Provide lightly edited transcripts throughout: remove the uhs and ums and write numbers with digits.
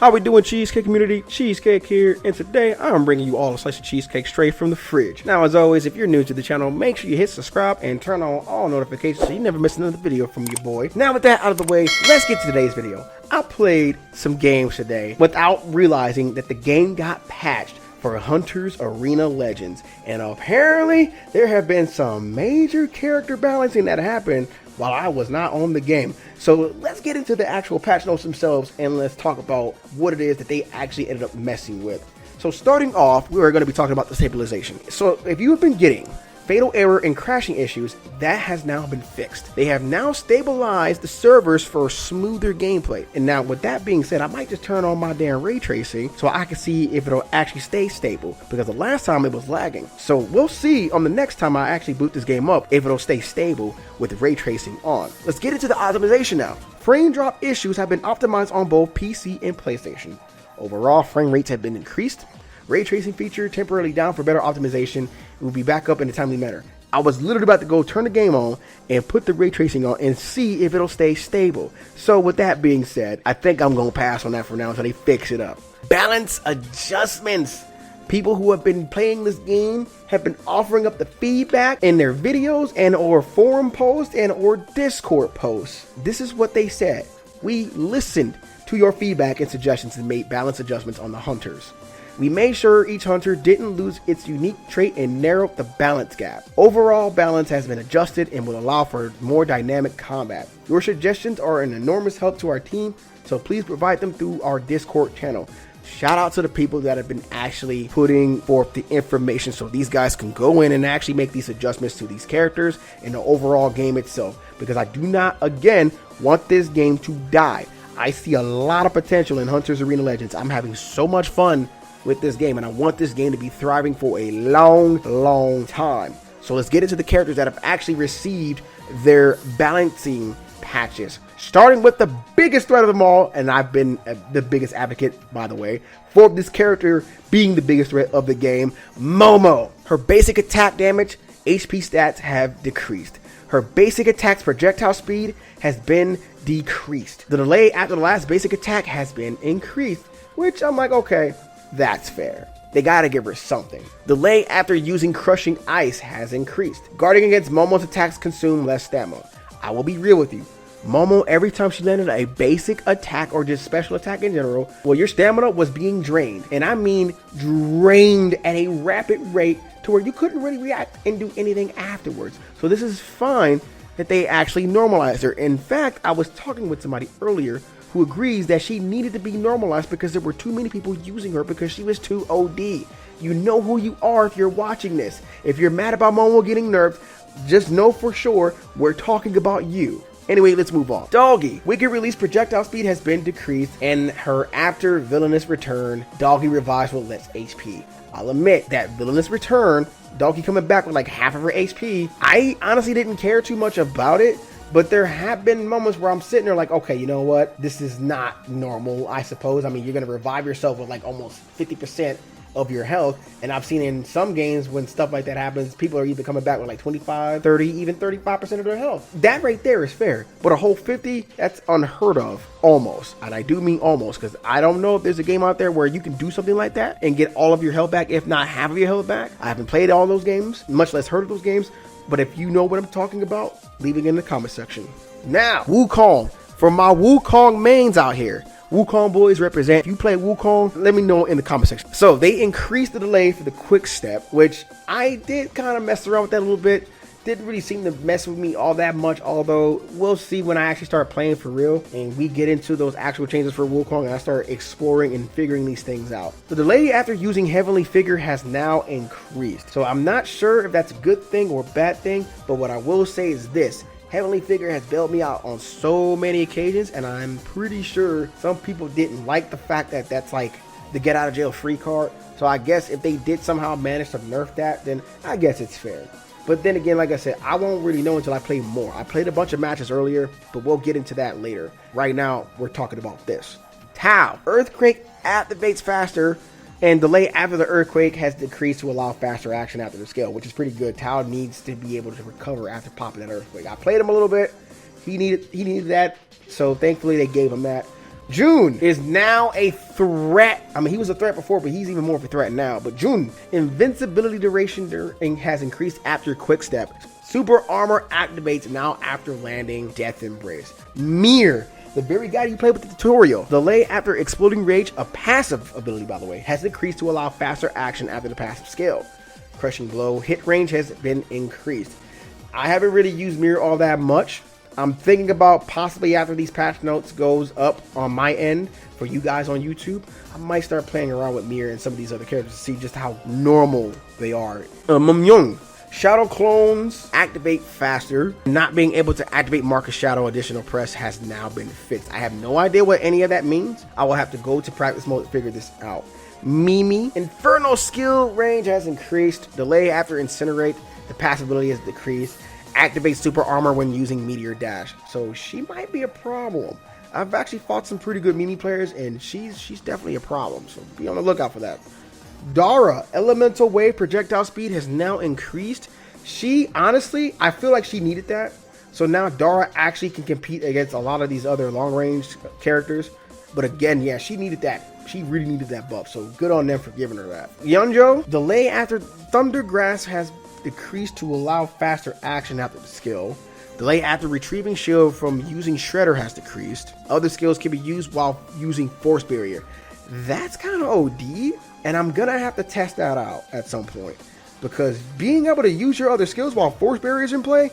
How we doing, cheesecake community? Cheesecake here, and today I'm bringing you all a slice of cheesecake straight from the fridge. Now, as always, if you're new to the channel, make sure you hit subscribe and turn on all notifications so you never miss another video from your boy. Now, with that out of the way, let's get to today's video. I played some games today without realizing that the game got patched for Hunters Arena Legends, and apparently there have been some major character balancing that happened while I was not on the game. So let's get into the actual patch notes themselves and let's talk about what it is that they actually ended up messing with. So starting off, we are going to be talking about the stabilization. So if you have been getting fatal error and crashing issues, that has now been fixed. They have now stabilized the servers for smoother gameplay. And now with that being said, I might just turn on my damn ray tracing so I can see if it'll actually stay stable, because the last time it was lagging. So we'll see on the next time I actually boot this game up if it'll stay stable with ray tracing on. Let's get into the optimization now. Frame drop issues have been optimized on both PC and PlayStation. Overall, frame rates have been increased. Ray tracing feature temporarily down for better optimization. It will be back up in a timely manner. I was literally about to go turn the game on and put the ray tracing on and see if it'll stay stable. So with that being said, I think I'm going to pass on that for now until they fix it up. Balance adjustments. People who have been playing this game have been offering up the feedback in their videos and or forum posts and or Discord posts. This is what they said. We listened to your feedback and suggestions and made balance adjustments on the hunters. We made sure each hunter didn't lose its unique trait and narrowed the balance gap. Overall balance has been adjusted and will allow for more dynamic combat. Your suggestions are an enormous help to our team, so please provide them through our Discord channel. Shout out to the people that have been actually putting forth the information so these guys can go in and actually make these adjustments to these characters and the overall game itself, because I do not, again, want this game to die. I see a lot of potential in Hunters Arena Legends. I'm having so much fun with this game, and I want this game to be thriving for a long time. So let's get into the characters that have actually received their balancing patches, starting with the biggest threat of them all, and I've been the biggest advocate, by the way, for this character being the biggest threat of the game, Momo. Her basic attack damage, HP stats have decreased. Her basic attack's projectile speed has been decreased. The delay after the last basic attack has been increased, which I'm like, okay, that's fair. They gotta give her something. Delay after using crushing ice has increased. Guarding against Momo's attacks consume less stamina. I will be real with you. Momo, every time she landed a basic attack or just special attack in general, well, your stamina was being drained. And I mean drained at a rapid rate to where you couldn't really react and do anything afterwards. So this is fine that they actually normalized her. In fact, I was talking with somebody earlier who agrees that she needed to be normalized because there were too many people using her because she was too OD. You know who you are if you're watching this. If you're mad about Momo getting nerfed, just know for sure we're talking about you. Anyway, let's move on. Doggy. Wicked release projectile speed has been decreased, and her after villainous return, Doggy revives with less HP. I'll admit that villainous return, Doggy coming back with like half of her HP, I honestly didn't care too much about it. But there have been moments where I'm sitting there like, okay, you know what? This is not normal, I suppose. I mean, you're going to revive yourself with like almost 50% of your health. And I've seen in some games when stuff like that happens, people are either coming back with like 25, 30, even 35% of their health. That right there is fair. But a whole 50, that's unheard of, almost. And I do mean almost, because I don't know if there's a game out there where you can do something like that and get all of your health back, if not half of your health back. I haven't played all those games, much less heard of those games. But if you know what I'm talking about, leave it in the comment section. Now, Wukong. For my Wukong mains out here, Wukong boys represent. If you play Wukong, let me know in the comment section. So they increased the delay for the quick step, which I did kind of mess around with that a little bit. Didn't really seem to mess with me all that much, although we'll see when I actually start playing for real and we get into those actual changes for Wukong and I start exploring and figuring these things out. The delay after using Heavenly Figure has now increased. So I'm not sure if that's a good thing or bad thing, but what I will say is this. Heavenly Figure has bailed me out on so many occasions, and I'm pretty sure some people didn't like the fact that that's like the get out of jail free card. So I guess if they did somehow manage to nerf that, then I guess it's fair. But then again, like I said, I won't really know until I play more. I played a bunch of matches earlier, but we'll get into that later. Right now, we're talking about this. Tau. Earthquake activates faster, and delay after the earthquake has decreased to allow faster action after the scale, which is pretty good. Tau needs to be able to recover after popping that earthquake. I played him a little bit. He needed that, so thankfully they gave him that. June is now a threat. I mean, he was a threat before, but he's even more of a threat now. But June, invincibility duration has increased after quick step. Super armor activates now after landing Death Embrace. Mir, the very guy you played with the tutorial. Delay after exploding rage, a passive ability by the way, has increased to allow faster action after the passive skill. Crushing blow, hit range has been increased. I haven't really used Mir all that much. I'm thinking about possibly after these patch notes goes up on my end for you guys on YouTube, I might start playing around with Mir and some of these other characters to see just how normal they are. Momo, shadow clones activate faster. Not being able to activate Marcus Shadow additional press has now been fixed. I have no idea what any of that means. I will have to go to practice mode to figure this out. Mimi, Inferno skill range has increased. Delay after incinerate, the passive ability has decreased. Activate super armor when using meteor dash, so she might be a problem. I've actually fought some pretty good Mimi players and she's definitely a problem, so be on the lookout for that. Dora, elemental wave projectile speed has now increased. She honestly, I feel like she needed that, so now Dora actually can compete against a lot of these other long range characters. But again, yeah, she needed that. She really needed that buff, so good on them for giving her that. Yunjo, delay after Thundergrass has decreased to allow faster action after the skill. Delay after retrieving shield from using Shredder has decreased. Other skills can be used while using Force Barrier. That's kind of OD, and I'm gonna have to test that out at some point, because being able to use your other skills while Force Barrier is in play,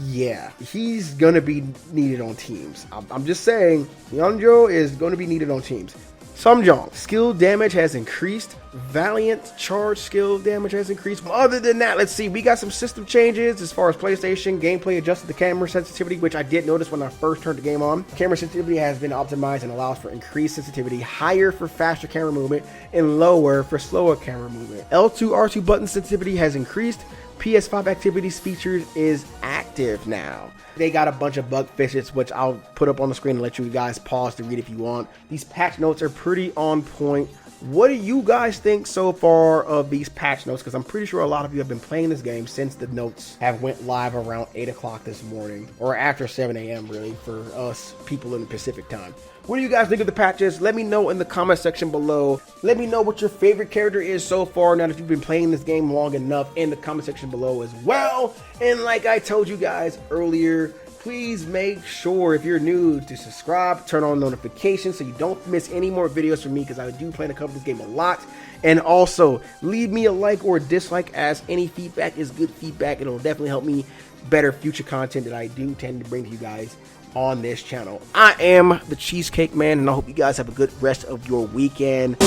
yeah, he's gonna be needed on teams. I'm just saying, Yunjo is gonna be needed on teams. Sumjong, skill damage has increased. Valiant charge skill damage has increased. Other than that, let's see, we got some system changes as far as PlayStation. Gameplay adjusted the camera sensitivity, which I did notice when I first turned the game on. Camera sensitivity has been optimized and allows for increased sensitivity, higher for faster camera movement, and lower for slower camera movement. L2, R2 button sensitivity has increased. PS5 activities features is active now. They got a bunch of bug fixes, which I'll put up on the screen and let you guys pause to read if you want. These patch notes are pretty on point. What do you guys think so far of these patch notes? Because I'm pretty sure a lot of you have been playing this game since the notes have went live around 8 o'clock this morning, or after 7 a.m. really for us people in the Pacific time. What do you guys think of the patches? Let me know in the comment section below. Let me know what your favorite character is so far now that you've been playing this game long enough in the comment section below as well. And like I told you guys earlier, please make sure if you're new to subscribe, turn on notifications so you don't miss any more videos from me, because I do plan to cover this game a lot. And also leave me a like or a dislike, as any feedback is good feedback. It'll definitely help me better future content that I do tend to bring to you guys on this channel. I am the Cheesecake Man, and I hope you guys have a good rest of your weekend.